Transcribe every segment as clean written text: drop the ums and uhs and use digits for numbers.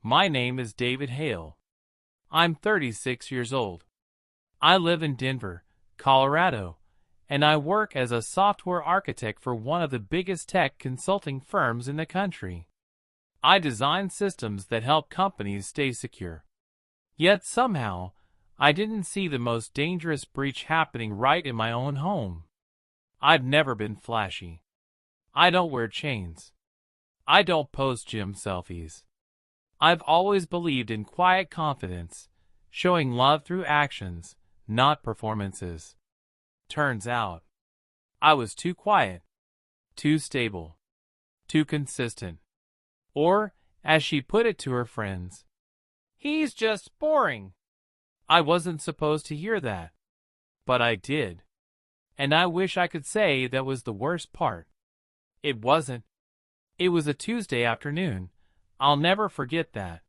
My name is David Hale. I'm 36 years old. I live in Denver, Colorado, and I work as a software architect for one of the biggest tech consulting firms in the country. I design systems that help companies stay secure. Yet somehow, I didn't see the most dangerous breach happening right in my own home. I've never been flashy. I don't wear chains. I don't post gym selfies. I've always believed in quiet confidence, showing love through actions, not performances. Turns out, I was too quiet, too stable, too consistent. Or, as she put it to her friends, he's just boring. I wasn't supposed to hear that. But I did. And I wish I could say that was the worst part. It wasn't. It was a Tuesday afternoon. I'll never forget that.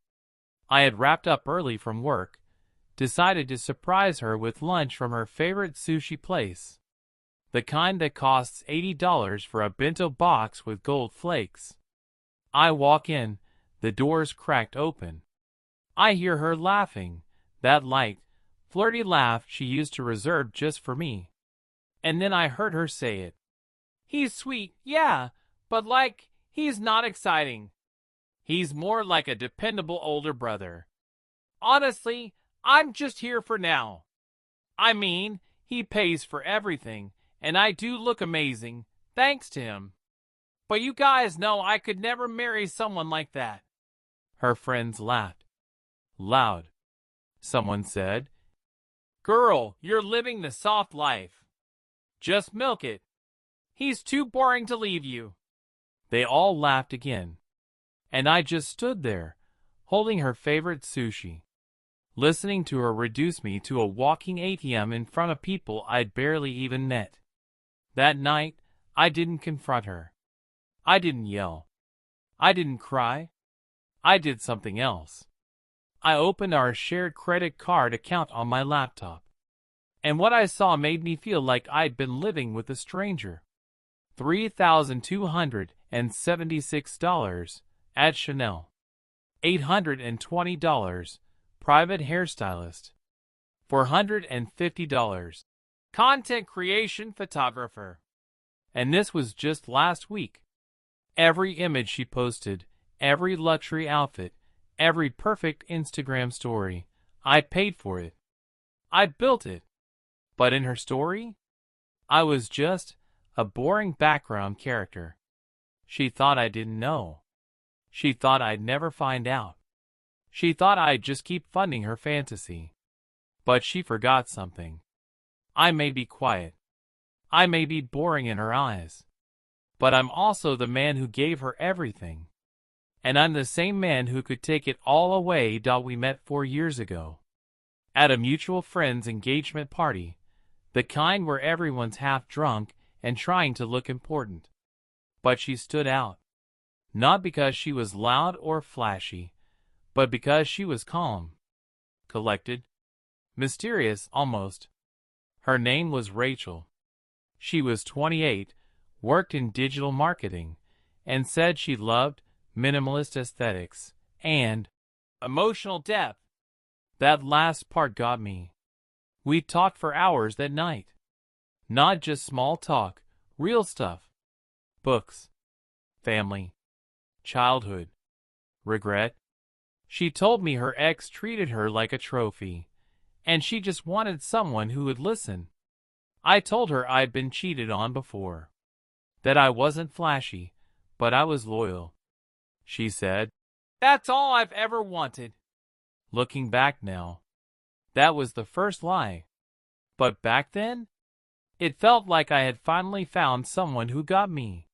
I had wrapped up early from work, decided to surprise her with lunch from her favorite sushi place. The kind that costs $80 for a bento box with gold flakes. I walk in, the doors cracked open. I hear her laughing, that light, flirty laugh she used to reserve just for me. And then I heard her say it. He's sweet, yeah, but he's not exciting. He's more like a dependable older brother. Honestly, I'm just here for now. I mean, he pays for everything, and I do look amazing, thanks to him. But you guys know I could never marry someone like that. Her friends laughed. Loud. Someone said, "Girl, you're living the soft life. Just milk it. He's too boring to leave you." They all laughed again. And I just stood there, holding her favorite sushi, listening to her reduce me to a walking ATM in front of people I'd barely even met. That night, I didn't confront her. I didn't yell. I didn't cry. I did something else. I opened our shared credit card account on my laptop. And what I saw made me feel like I'd been living with a stranger. $3,276 at Chanel. $820 private hairstylist. $450 content creation photographer. And this was just last week. Every image she posted, every luxury outfit, every perfect Instagram story, I paid for it. I built it. But in her story, I was just a boring background character. She thought I didn't know. She thought I'd never find out. She thought I'd just keep funding her fantasy. But she forgot something. I may be quiet. I may be boring in her eyes. But I'm also the man who gave her everything. And I'm the same man who could take it all away. We met 4 years ago. At a mutual friend's engagement party. The kind where everyone's half drunk and trying to look important. But she stood out. Not because she was loud or flashy, but because she was calm, collected, mysterious almost. Her name was Rachel. She was 28, worked in digital marketing, and said she loved minimalist aesthetics and emotional depth. That last part got me. We talked for hours that night. Not just small talk, real stuff. Books, family, childhood, regret. She told me her ex treated her like a trophy, and she just wanted someone who would listen. I told her I'd been cheated on before. That I wasn't flashy, but I was loyal. She said, "That's all I've ever wanted." Looking back now, that was the first lie. But back then, it felt like I had finally found someone who got me.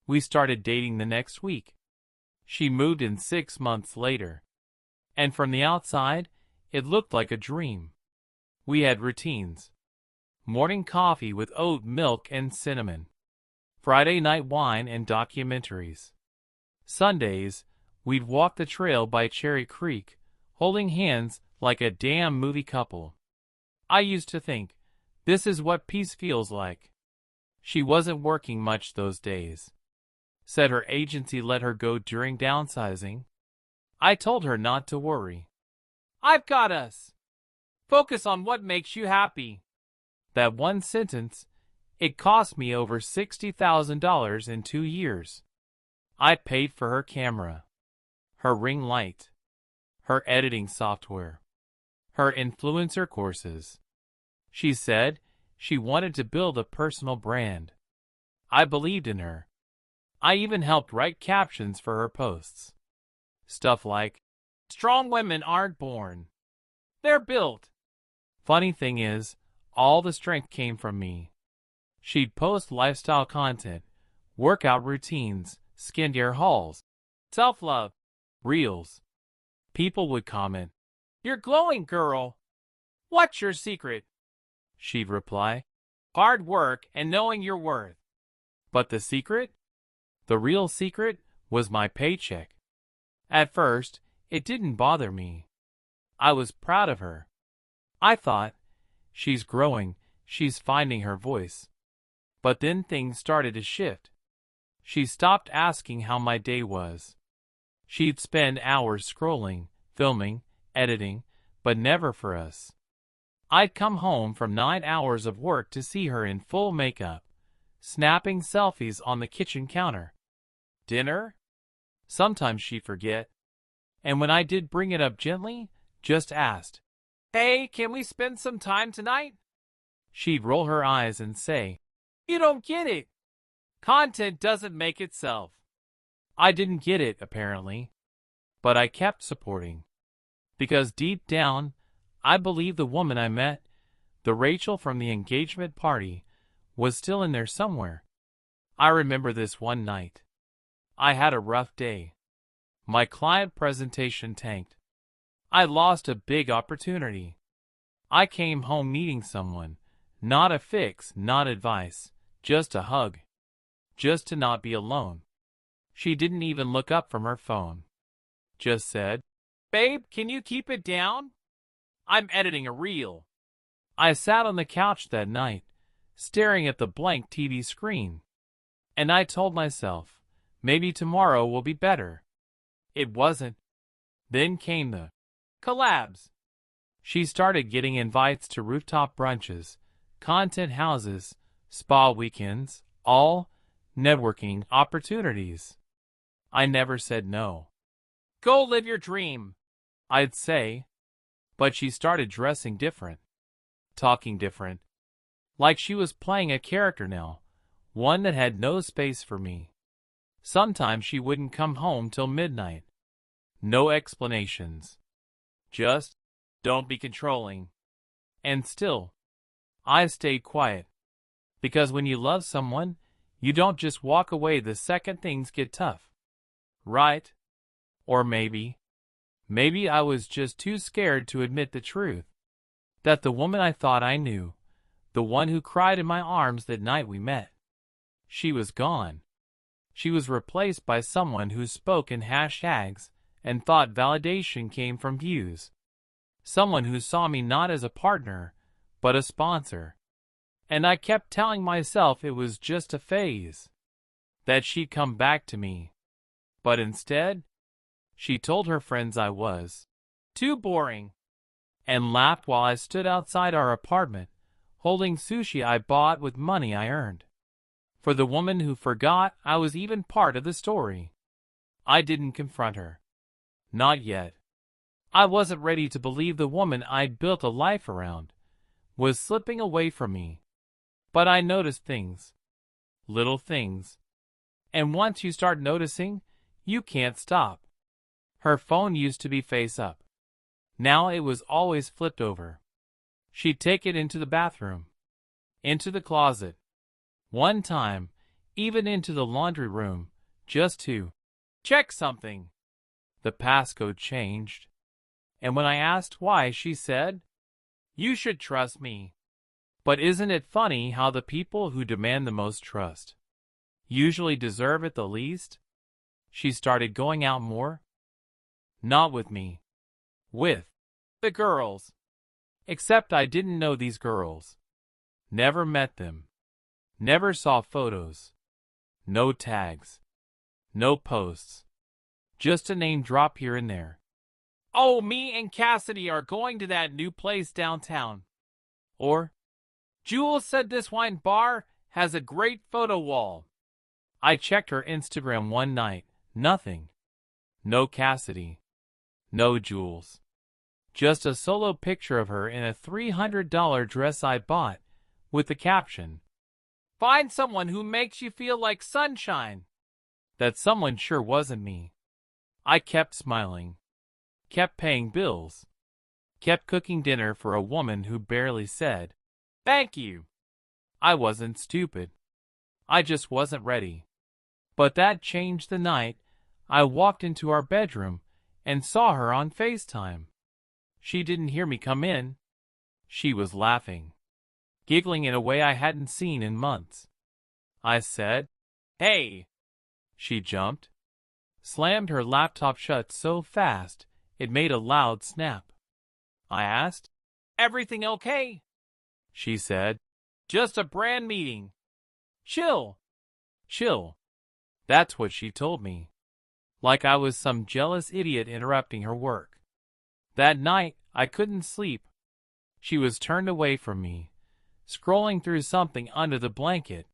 We started dating the next week. She moved in 6 months later. And from the outside, it looked like a dream. We had routines. Morning coffee with oat milk and cinnamon. Friday night wine and documentaries. Sundays, we'd walk the trail by Cherry Creek, holding hands like a damn movie couple. I used to think, this is what peace feels like. She wasn't working much those days. Said her agency let her go during downsizing. I told her not to worry. I've got us. Focus on what makes you happy. That one sentence, it cost me over $60,000 in 2 years. I paid for her camera, her ring light, her editing software, her influencer courses. She said she wanted to build a personal brand. I believed in her. I even helped write captions for her posts. Stuff like, "Strong women aren't born. They're built." Funny thing is, all the strength came from me. She'd post lifestyle content, workout routines, skincare hauls, self-love, reels. People would comment, "You're glowing, girl. What's your secret?" She'd reply, "Hard work and knowing your worth." But the secret? The real secret was my paycheck. At first, it didn't bother me. I was proud of her. I thought, she's growing, she's finding her voice. But then things started to shift. She stopped asking how my day was. She'd spend hours scrolling, filming, editing, but never for us. I'd come home from 9 hours of work to see her in full makeup, snapping selfies on the kitchen counter. Dinner? Sometimes she'd forget. And when I did bring it up gently, just asked, "Hey, can we spend some time tonight?" She'd roll her eyes and say, "You don't get it. Content doesn't make itself." I didn't get it, apparently. But I kept supporting. Because deep down, I believed the woman I met, the Rachel from the engagement party, was still in there somewhere. I remember this one night. I had a rough day. My client presentation tanked. I lost a big opportunity. I came home needing someone, not a fix, not advice, just a hug. Just to not be alone. She didn't even look up from her phone. Just said, "Babe, can you keep it down? I'm editing a reel." I sat on the couch that night, staring at the blank TV screen. And I told myself, maybe tomorrow will be better. It wasn't. Then came the collabs. She started getting invites to rooftop brunches, content houses, spa weekends, all networking opportunities. I never said no. "Go live your dream," I'd say. But she started dressing different, talking different. Like she was playing a character now, one that had no space for me. Sometimes she wouldn't come home till midnight. No explanations. Just, "Don't be controlling." And still, I stayed quiet. Because when you love someone, you don't just walk away the second things get tough. Right? Or maybe I was just too scared to admit the truth. That the woman I thought I knew, the one who cried in my arms that night we met, she was gone. She was replaced by someone who spoke in hashtags and thought validation came from views. Someone who saw me not as a partner, but a sponsor. And I kept telling myself it was just a phase. That she'd come back to me. But instead, she told her friends I was too boring. And laughed while I stood outside our apartment, holding sushi I bought with money I earned. For the woman who forgot I was even part of the story. I didn't confront her. Not yet. I wasn't ready to believe the woman I'd built a life around was slipping away from me. But I noticed things. Little things. And once you start noticing, you can't stop. Her phone used to be face up. Now it was always flipped over. She'd take it into the bathroom, into the closet. One time, even into the laundry room, just to check something. The passcode changed. And when I asked why, she said, "You should trust me." But isn't it funny how the people who demand the most trust usually deserve it the least? She started going out more. Not with me. With the girls. Except I didn't know these girls. Never met them. Never saw photos. No tags. No posts. Just a name drop here and there. Oh, me and Cassidy are going to that new place downtown. Or, Jules said this wine bar has a great photo wall. I checked her Instagram one night. Nothing. No Cassidy. No Jules. Just a solo picture of her in a $300 dress I bought, with the caption, "Find someone who makes you feel like sunshine." That someone sure wasn't me. I kept smiling. Kept paying bills. Kept cooking dinner for a woman who barely said, "Thank you." I wasn't stupid. I just wasn't ready. But that changed the night I walked into our bedroom and saw her on FaceTime. She didn't hear me come in. She was laughing, giggling in a way I hadn't seen in months. I said, "Hey." She jumped, slammed her laptop shut so fast it made a loud snap. I asked, "Everything okay?" She said, "Just a brand meeting. Chill." Chill. That's what she told me. Like I was some jealous idiot interrupting her work. That night, I couldn't sleep. She was turned away from me, scrolling through something under the blanket.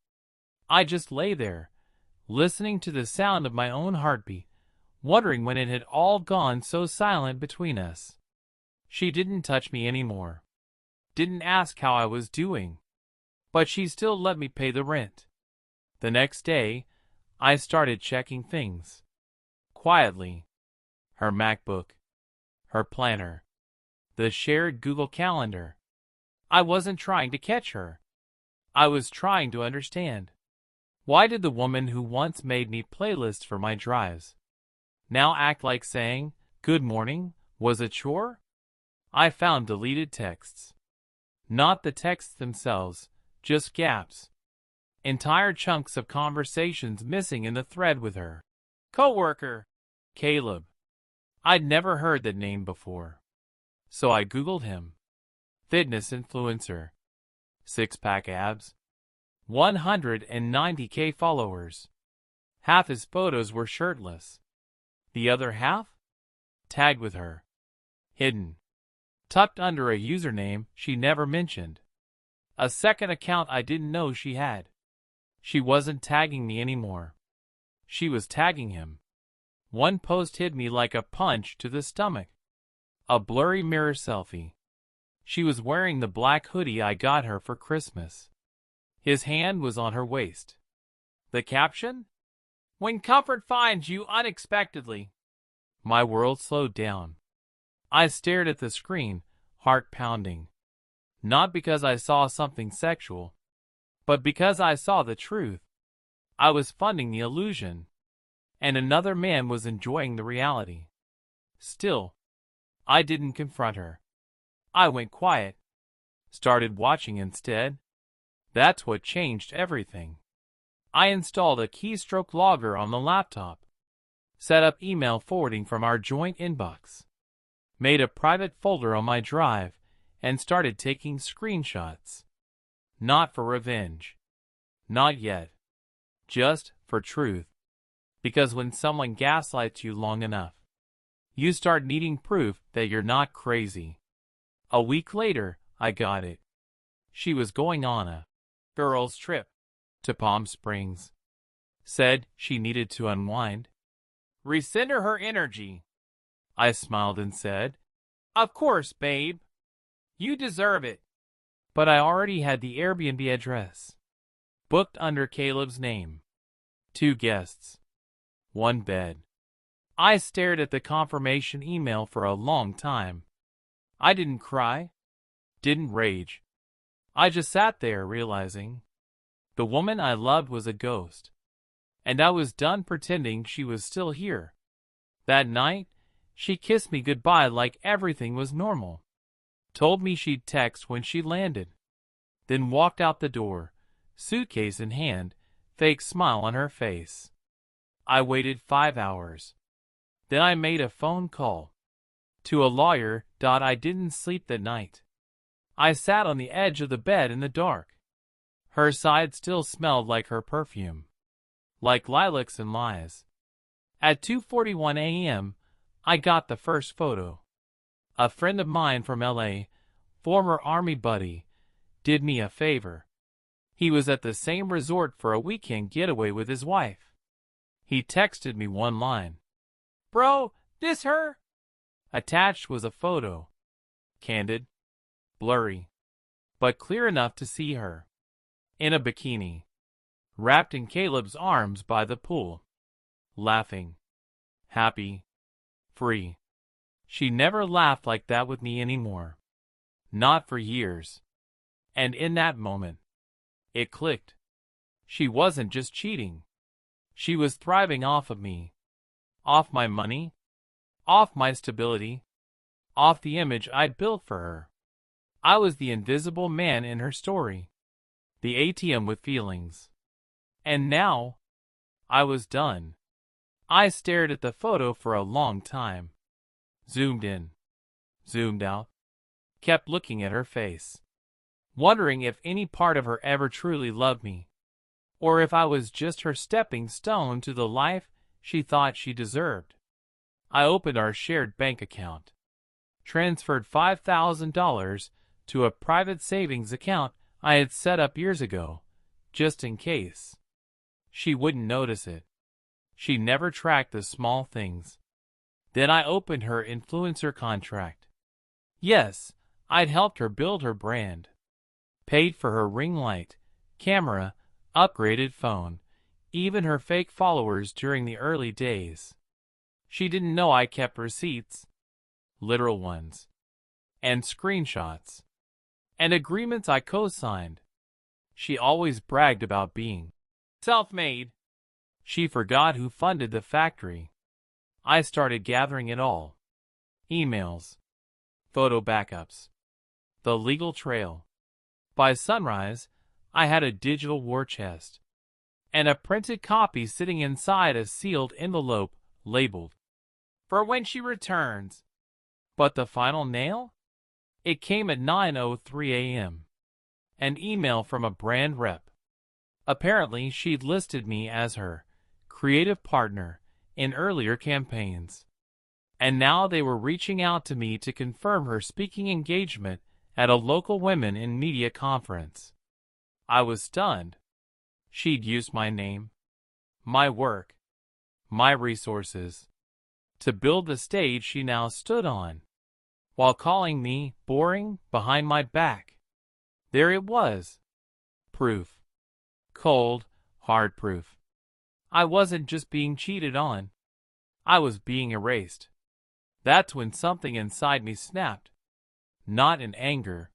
I just lay there, listening to the sound of my own heartbeat, wondering when it had all gone so silent between us. She didn't touch me anymore. Didn't ask how I was doing. But she still let me pay the rent. The next day, I started checking things. Quietly. Her MacBook. Her planner. The shared Google Calendar. I wasn't trying to catch her. I was trying to understand. Why did the woman who once made me playlists for my drives now act like saying, "Good morning," was a chore? I found deleted texts. Not the texts themselves, just gaps. Entire chunks of conversations missing in the thread with her coworker, Caleb. I'd never heard that name before. So I Googled him. Fitness influencer. Six-pack abs. 190K followers. Half his photos were shirtless. The other half? Tagged with her. Hidden. Tucked under a username she never mentioned. A second account I didn't know she had. She wasn't tagging me anymore. She was tagging him. One post hit me like a punch to the stomach. A blurry mirror selfie. She was wearing the black hoodie I got her for Christmas. His hand was on her waist. The caption? "When comfort finds you unexpectedly." My world slowed down. I stared at the screen, heart pounding. Not because I saw something sexual, but because I saw the truth. I was funding the illusion, and another man was enjoying the reality. Still, I didn't confront her. I went quiet. Started watching instead. That's what changed everything. I installed a keystroke logger on the laptop. Set up email forwarding from our joint inbox. Made a private folder on my drive and started taking screenshots. Not for revenge. Not yet. Just for truth. Because when someone gaslights you long enough, you start needing proof that you're not crazy. A week later, I got it. She was going on a girls' trip to Palm Springs. Said she needed to unwind. Recenter her energy. I smiled and said, "Of course, babe. You deserve it." But I already had the Airbnb address. Booked under Caleb's name. 2 guests. 1 bed. I stared at the confirmation email for a long time. I didn't cry. Didn't rage. I just sat there realizing the woman I loved was a ghost. And I was done pretending she was still here. That night, she kissed me goodbye like everything was normal. Told me she'd text when she landed. Then walked out the door, suitcase in hand, fake smile on her face. I waited 5 hours. Then I made a phone call. To a lawyer. I didn't sleep that night. I sat on the edge of the bed in the dark. Her side still smelled like her perfume. Like lilacs and lies. At 2:41 a.m., I got the first photo. A friend of mine from LA, former army buddy, did me a favor. He was at the same resort for a weekend getaway with his wife. He texted me one line. "Bro, this her?" Attached was a photo. Candid, blurry, but clear enough to see her. In a bikini. Wrapped in Caleb's arms by the pool. Laughing. Happy. Free. She never laughed like that with me anymore. Not for years. And in that moment, it clicked. She wasn't just cheating. She was thriving off of me. Off my money. Off my stability. Off the image I'd built for her. I was the invisible man in her story. The ATM with feelings. And now, I was done. I stared at the photo for a long time. Zoomed in. Zoomed out. Kept looking at her face. Wondering if any part of her ever truly loved me. Or if I was just her stepping stone to the life she thought she deserved. I opened our shared bank account. Transferred $5,000 to a private savings account I had set up years ago, just in case. She wouldn't notice it. She never tracked the small things. Then I opened her influencer contract. Yes, I'd helped her build her brand. Paid for her ring light, camera, upgraded phone, even her fake followers during the early days. She didn't know I kept receipts. Literal ones. And screenshots. And agreements I co-signed. She always bragged about being self-made. She forgot who funded the factory. I started gathering it all. Emails. Photo backups. The legal trail. By sunrise, I had a digital war chest. And a printed copy sitting inside a sealed envelope labeled, "For when she returns." But the final nail? It came at 9:03 a.m. An email from a brand rep. Apparently, she'd listed me as her creative partner in earlier campaigns. And now they were reaching out to me to confirm her speaking engagement at a local women in media conference. I was stunned. She'd used my name, my work, my resources, to build the stage she now stood on, while calling me boring behind my back. There it was. Proof. Cold, hard proof. I wasn't just being cheated on. I was being erased. That's when something inside me snapped. Not in anger.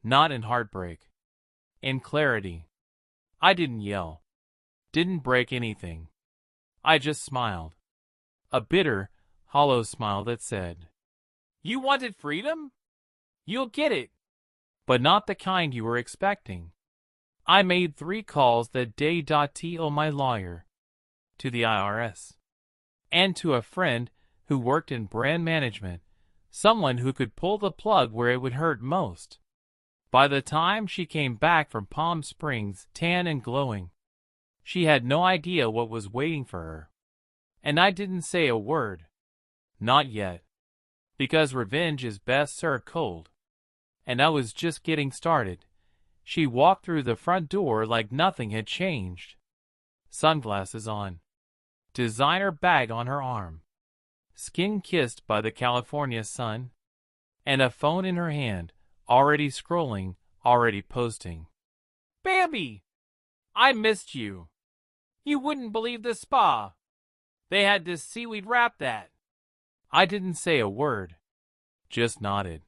Not in heartbreak. In clarity. I didn't yell. Didn't break anything. I just smiled. A bitter, hollow smile that said, "You wanted freedom? You'll get it. But not the kind you were expecting." I made 3 calls that day to my lawyer, to the IRS, and to a friend who worked in brand management, someone who could pull the plug where it would hurt most. By the time she came back from Palm Springs, tan and glowing, she had no idea what was waiting for her. And I didn't say a word. Not yet. Because revenge is best served cold. And I was just getting started. She walked through the front door like nothing had changed. Sunglasses on. Designer bag on her arm. Skin kissed by the California sun. And a phone in her hand, already scrolling, already posting. "Bambi! I missed you. You wouldn't believe the spa. They had this seaweed wrap that." I didn't say a word. Just nodded.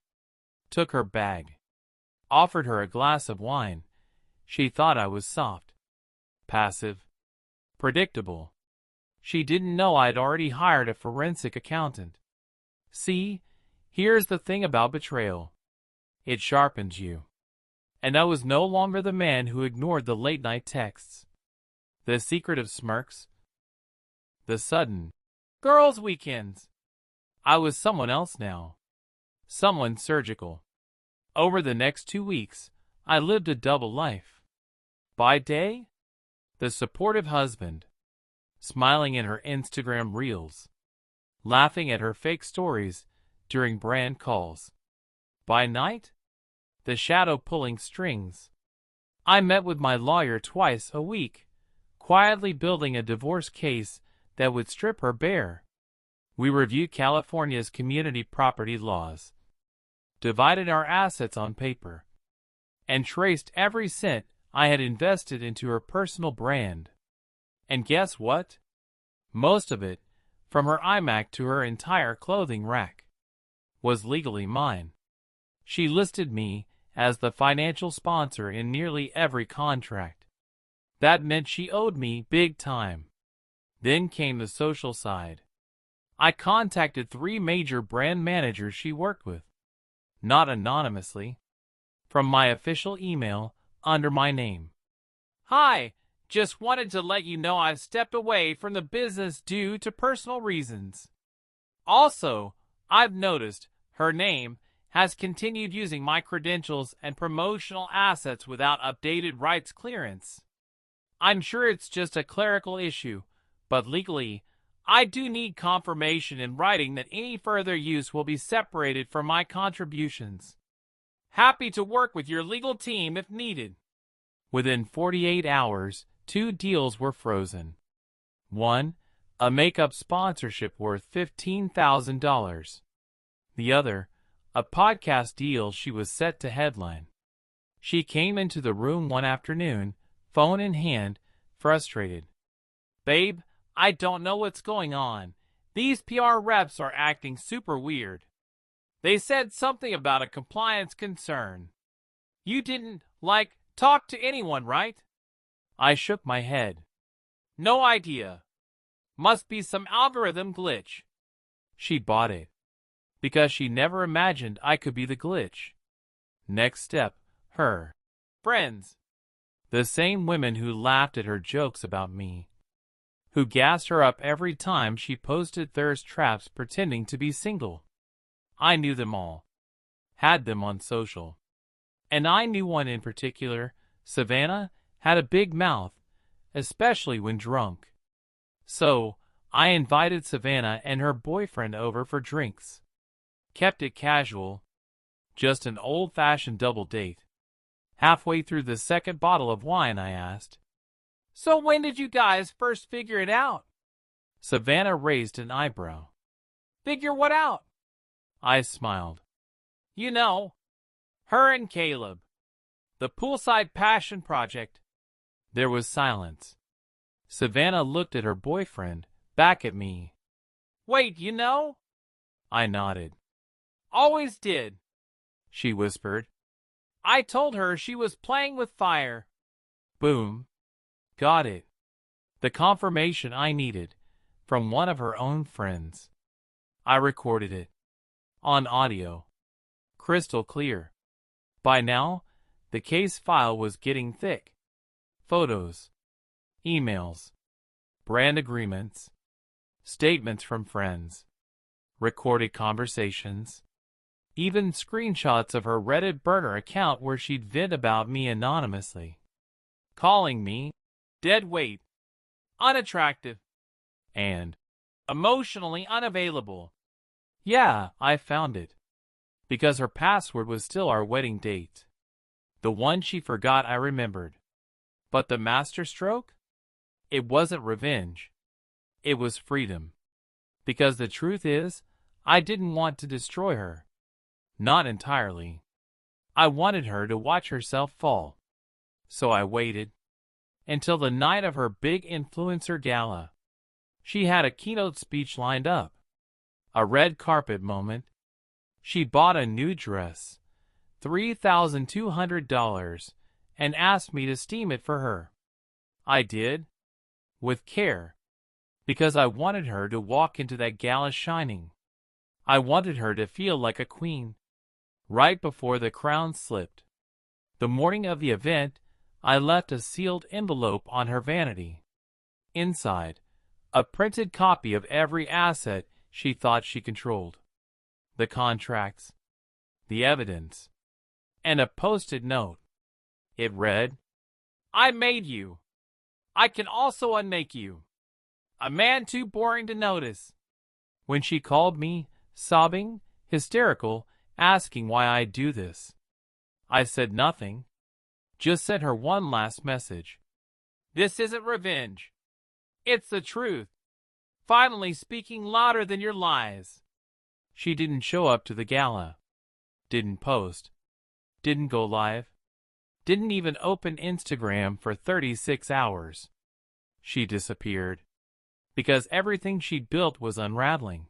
Took her bag. Offered her a glass of wine. She thought I was soft. Passive. Predictable. She didn't know I'd already hired a forensic accountant. See, here's the thing about betrayal. It sharpens you. And I was no longer the man who ignored the late-night texts. The secretive smirks. The sudden girls' weekends. I was someone else now. Someone surgical. Over the next 2 weeks, I lived a double life. By day, the supportive husband. smiling in her Instagram reels, laughing at her fake stories during brand calls. By night, the shadow pulling strings. I met with my lawyer twice a week, quietly building a divorce case that would strip her bare. We reviewed California's community property laws, divided our assets on paper, and traced every cent I had invested into her personal brand. And guess what? Most of it, from her iMac to her entire clothing rack, was legally mine. She listed me as the financial sponsor in nearly every contract. That meant she owed me big time. Then came the social side. I contacted 3 major brand managers she worked with, not anonymously, from my official email under my name. Hi, just wanted to let you know I've stepped away from the business due to personal reasons. Also, I've noticed her name has continued using my credentials and promotional assets without updated rights clearance. I'm sure it's just a clerical issue, but legally, I do need confirmation in writing that any further use will be separated from my contributions. Happy to work with your legal team if needed. Within 48 hours, 2 deals were frozen. One, a makeup sponsorship worth $15,000. The other, a podcast deal she was set to headline. She came into the room one afternoon, phone in hand, frustrated. Babe, I don't know what's going on. These PR reps are acting super weird. They said something about a compliance concern. You didn't, talk to anyone, right? I shook my head. No idea. Must be some algorithm glitch. She bought it, because she never imagined I could be the glitch. Next step, her friends. The same women who laughed at her jokes about me, who gassed her up every time she posted thirst traps pretending to be single. I knew them all, had them on social. And I knew one in particular. Savannah had a big mouth, especially when drunk. So, I invited Savannah and her boyfriend over for drinks. Kept it casual, just an old-fashioned double date. Halfway through the second bottle of wine, I asked, "So when did you guys first figure it out?" Savannah raised an eyebrow. "Figure what out?" I smiled. "You know, her and Caleb. The poolside passion project." There was silence. Savannah looked at her boyfriend, back at me. "Wait, you know?" I nodded. "Always did," she whispered. "I told her she was playing with fire." Boom. Got it. The confirmation I needed, from one of her own friends. I recorded it. On audio. Crystal clear. By now, the case file was getting thick. Photos, emails, brand agreements, statements from friends, recorded conversations, even screenshots of her Reddit burner account where she'd vent about me anonymously, calling me dead weight, unattractive, and emotionally unavailable. Yeah, I found it, because her password was still our wedding date. The one she forgot I remembered. But the masterstroke? It wasn't revenge. It was freedom. Because the truth is, I didn't want to destroy her. Not entirely. I wanted her to watch herself fall. So I waited until the night of her big influencer gala. She had a keynote speech lined up. A red carpet moment. She bought a new dress, $3,200, and asked me to steam it for her. I did, with care, because I wanted her to walk into that gala shining. I wanted her to feel like a queen. Right before the crown slipped, the morning of the event, I left a sealed envelope on her vanity. Inside, a printed copy of every asset she thought she controlled. The contracts, the evidence, and a post-it note. It read, "I made you. I can also unmake you." A man too boring to notice. When she called me, sobbing, hysterical, asking why I do this, I said nothing. Just sent her one last message. This isn't revenge. It's the truth. Finally speaking louder than your lies. She didn't show up to the gala. Didn't post. Didn't go live. Didn't even open Instagram for 36 hours. She disappeared. Because everything she'd built was unraveling.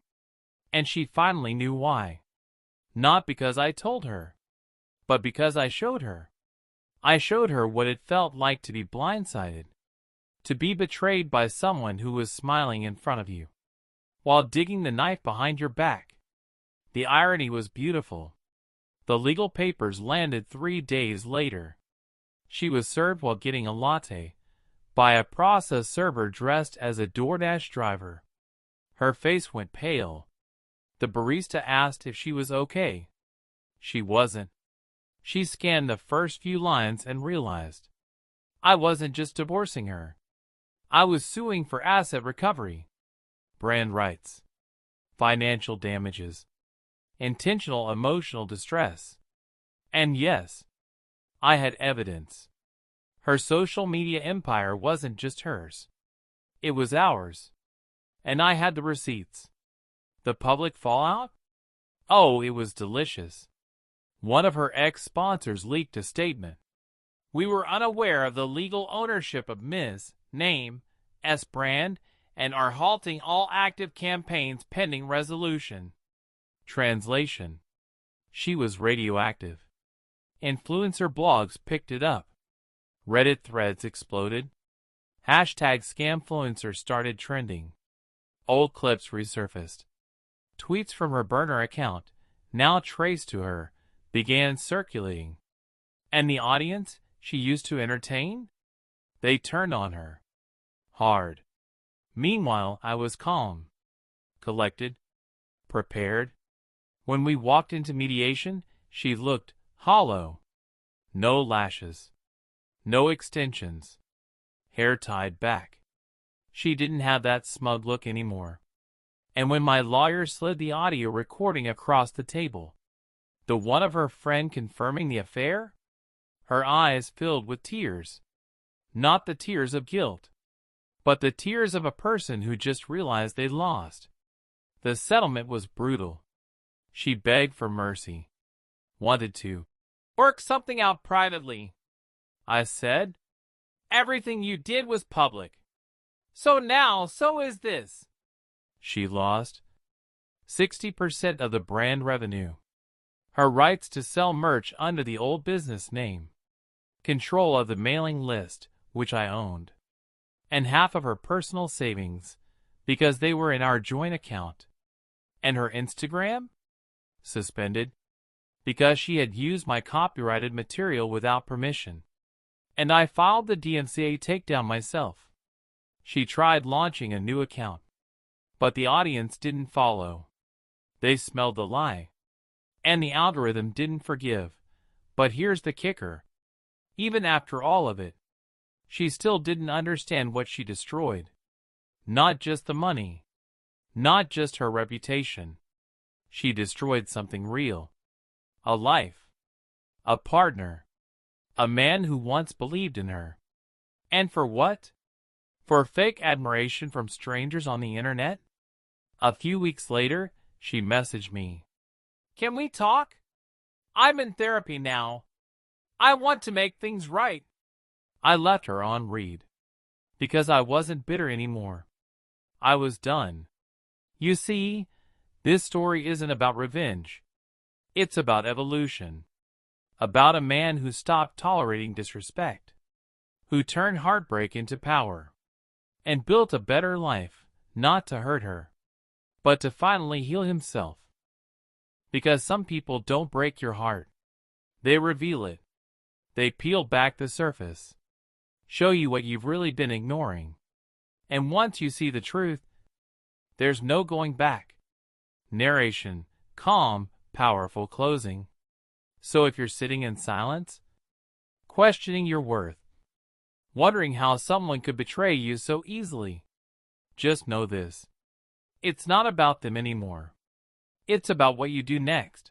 And she finally knew why. Not because I told her, but because I showed her. I showed her what it felt like to be blindsided. To be betrayed by someone who was smiling in front of you, while digging the knife behind your back. The irony was beautiful. The legal papers landed 3 days later. She was served while getting a latte by a process server dressed as a DoorDash driver. Her face went pale. The barista asked if she was okay. She wasn't. She scanned the first few lines and realized I wasn't just divorcing her. I was suing for asset recovery, brand rights, financial damages, intentional emotional distress. And yes, I had evidence. Her social media empire wasn't just hers. It was ours. And I had the receipts. The public fallout? Oh, it was delicious. One of her ex-sponsors leaked a statement. We were unaware of the legal ownership of Ms. Name, S brand, and are halting all active campaigns pending resolution. Translation. She was radioactive. Influencer blogs picked it up. Reddit threads exploded. Hashtag scamfluencer started trending. Old clips resurfaced. Tweets from her burner account, now traced to her, began circulating. And the audience she used to entertain? They turned on her. Hard. Meanwhile, I was calm, collected, prepared. When we walked into mediation, she looked hollow. No lashes. No extensions. Hair tied back. She didn't have that smug look anymore. And when my lawyer slid the audio recording across the table, the one of her friend confirming the affair, her eyes filled with tears. Not the tears of guilt, but the tears of a person who just realized they'd lost. The settlement was brutal. She begged for mercy. Wanted to work something out privately. I said, everything you did was public. So now, so is this. She lost 60% of the brand revenue. Her rights to sell merch under the old business name. Control of the mailing list, which I owned. And half of her personal savings, because they were in our joint account. And her Instagram? Suspended, because she had used my copyrighted material without permission. And I filed the DMCA takedown myself. She tried launching a new account, but the audience didn't follow. They smelled the lie. And the algorithm didn't forgive. But here's the kicker. Even after all of it, she still didn't understand what she destroyed. Not just the money. Not just her reputation. She destroyed something real. A life. A partner. A man who once believed in her. And for what? For fake admiration from strangers on the internet? A few weeks later, she messaged me. Can we talk? I'm in therapy now. I want to make things right. I left her on read. Because I wasn't bitter anymore. I was done. You see, this story isn't about revenge. It's about evolution. About a man who stopped tolerating disrespect. Who turned heartbreak into power. And built a better life, not to hurt her, but to finally heal himself. Because some people don't break your heart. They reveal it. They peel back the surface. Show you what you've really been ignoring. And once you see the truth, there's no going back. Narration, calm, powerful closing. So if you're sitting in silence, questioning your worth, wondering how someone could betray you so easily, Just know this. It's not about them anymore. It's about what you do next.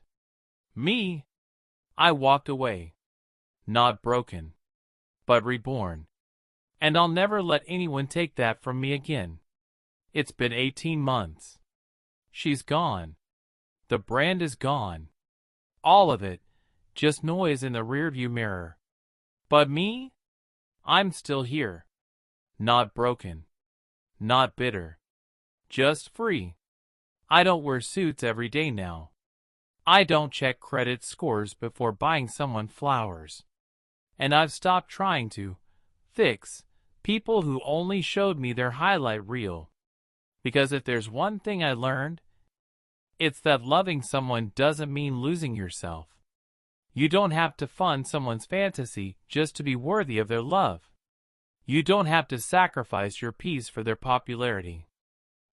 Me, I walked away. Not broken, but reborn. And I'll never let anyone take that from me again. It's been 18 months. She's gone. The brand is gone. All of it, just noise in the rearview mirror. But me? I'm still here. Not broken. Not bitter. Just free. I don't wear suits every day now. I don't check credit scores before buying someone flowers. And I've stopped trying to fix people who only showed me their highlight reel. Because if there's one thing I learned, it's that loving someone doesn't mean losing yourself. You don't have to fund someone's fantasy just to be worthy of their love. You don't have to sacrifice your peace for their popularity.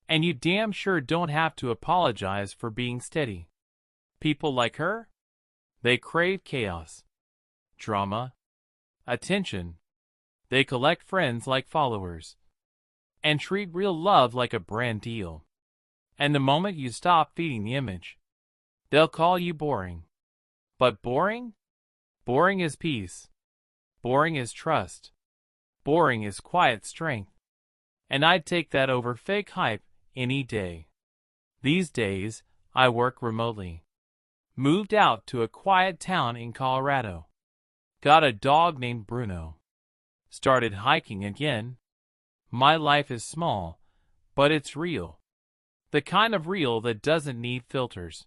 And you damn sure don't have to apologize for being steady. People like her? They crave chaos, drama, attention. They collect friends like followers. And treat real love like a brand deal. And the moment you stop feeding the image, they'll call you boring. But boring? Boring is peace. Boring is trust. Boring is quiet strength. And I'd take that over fake hype any day. These days, I work remotely. Moved out to a quiet town in Colorado. Got a dog named Bruno. Started hiking again. My life is small, but it's real. The kind of real that doesn't need filters.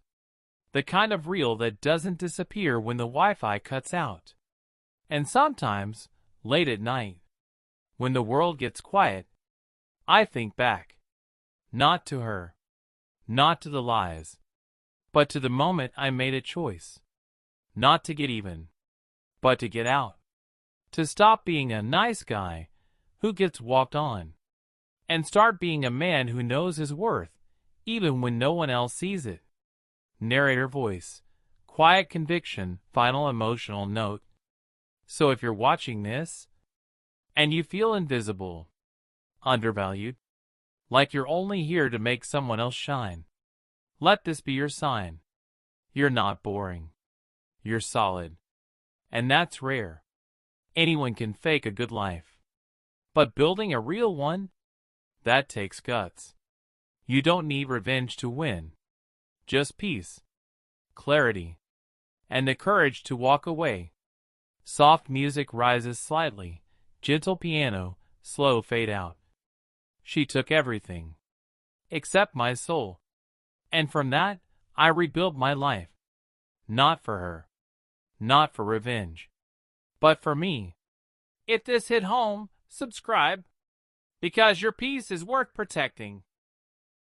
The kind of real that doesn't disappear when the Wi-Fi cuts out. And sometimes, late at night, when the world gets quiet, I think back. Not to her. Not to the lies. But to the moment I made a choice. Not to get even, but to get out. To stop being a nice guy who gets walked on. And start being a man who knows his worth, even when no one else sees it. Narrator voice. Quiet conviction. Final emotional note. So if you're watching this, and you feel invisible, undervalued, like you're only here to make someone else shine, let this be your sign. You're not boring. You're solid. And that's rare. Anyone can fake a good life. But building a real one? That takes guts. You don't need revenge to win. Just peace, clarity, and the courage to walk away. Soft music rises slightly, gentle piano, slow fade out. She took everything, except my soul. And from that, I rebuilt my life. Not for her, not for revenge, but for me. If this hit home, subscribe, because your peace is worth protecting.